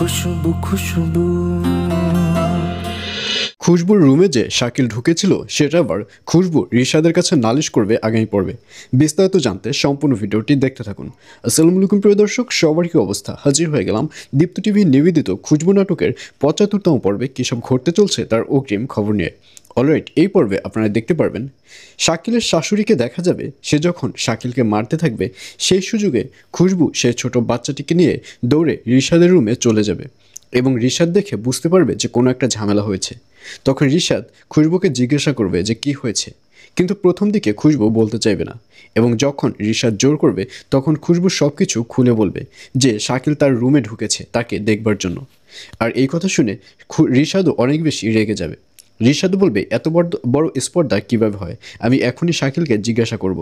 खुशबू खुशबू। খুশবুর রুমে যে শাকিল ঢুকেছিল সেটা আবার খুশবু রিশাদের কাছে নালিশ করবে আগামী পর্বে। বিস্তারিত জানতে সম্পূর্ণ ভিডিওটি দেখতে থাকুন। আসসালামু আলাইকুম প্রিয় দর্শক, সবার কি অবস্থা? হাজির হয়ে গেলাম দীপ্ত টিভি নিবেদিত খুশবু নাটকের ৭৫তম পর্বে কী সব ঘটতে চলছে তার অগ্রিম খবর নিয়ে। অলরাইট, এই পর্বে আপনারা দেখতে পারবেন শাকিলের শাশুড়িকে দেখা যাবে সে যখন শাকিলকে মারতে থাকবে সেই সুযোগে খুশবু সেই ছোট বাচ্চাটিকে নিয়ে দৌড়ে রিশাদের রুমে চলে যাবে এবং রিশাদ দেখে বুঝতে পারবে যে কোনো একটা ঝামেলা হয়েছে। তখন রিশাদ খুশবুকে জিজ্ঞাসা করবে যে কি হয়েছে, কিন্তু প্রথম দিকে খুশবু বলতে চাইবে না এবং যখন রিশাদ জোর করবে তখন খুশবু সব কিছু খুলে বলবে যে শাকিল তার রুমে ঢুকেছে তাকে দেখবার জন্য। আর এই কথা শুনে রিশাদও অনেক বেশি রেগে যাবে। রিশাদ বলবে এত বড় বড় স্পর্ধা কীভাবে হয়, আমি এখনই শাকিলকে জিজ্ঞাসা করব।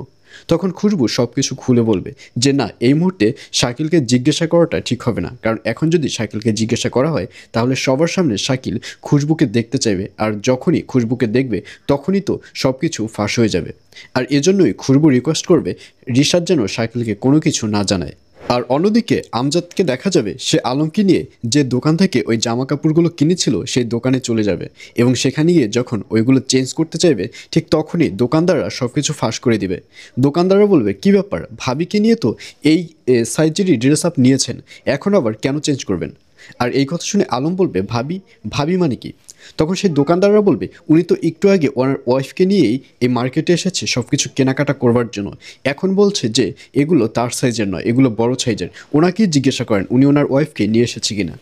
তখন খুশবু সব কিছু খুলে বলবে যে না, এই মুহূর্তে শাকিলকে জিজ্ঞাসা করাটা ঠিক হবে না, কারণ এখন যদি শাকিলকে জিজ্ঞাসা করা হয় তাহলে সবার সামনে শাকিল খুশবুকে দেখতে চাইবে, আর যখনই খুশবুকে দেখবে তখনই তো সব কিছু ফাঁস হয়ে যাবে। আর এজন্যই খুশবু রিকোয়েস্ট করবে রিশাদ যেন শাকিলকে কোনো কিছু না জানায়। আর অন্যদিকে আমজাদকে দেখা যাবে সে আলমকে নিয়ে যে দোকান থেকে ওই জামা কাপড়গুলো কিনেছিল সেই দোকানে চলে যাবে এবং সেখানে গিয়ে যখন ওইগুলো চেঞ্জ করতে চাইবে ঠিক তখনই দোকানদাররা সব কিছু ফাঁস করে দিবে। দোকানদাররা বলবে কী ব্যাপার, ভাবিকে নিয়ে তো এই সাইজেরই ড্রেস আপ নিয়েছেন, এখন আবার কেন চেঞ্জ করবেন? আর এই কথা শুনে আলম বলবে ভাবি ভাবি মানে কি? তখন সেই দোকানদাররা বলবে উনি তো একটু আগে ওনার ওয়াইফকে নিয়েই এই মার্কেটে এসেছে সব কিছু কেনাকাটা করবার জন্য, এখন বলছে যে এগুলো তার সাইজের নয়, এগুলো বড় সাইজের। ওনাকেই জিজ্ঞাসা করেন উনি ওনার ওয়াইফকে নিয়ে এসেছে কিনা।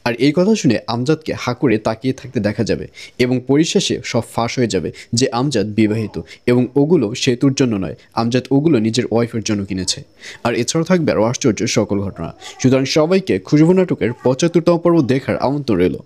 আর এই কথা শুনে আমজাদকে হা করে তাকিয়ে থাকতে দেখা যাবে এবং পরিশেষে সব ফাঁস হয়ে যাবে যে আমজাদ বিবাহিত এবং ওগুলো সেতুর জন্য নয়, আমজাদ ওগুলো নিজের ওয়াইফের জন্য কিনেছে। আর এছাড়াও থাকবে আরও আশ্চর্য সকল ঘটনা। সুতরাং সবাইকে খুশবু নাটকের ৭৫তম পর্ব দেখার আমন্ত্রণ রইল।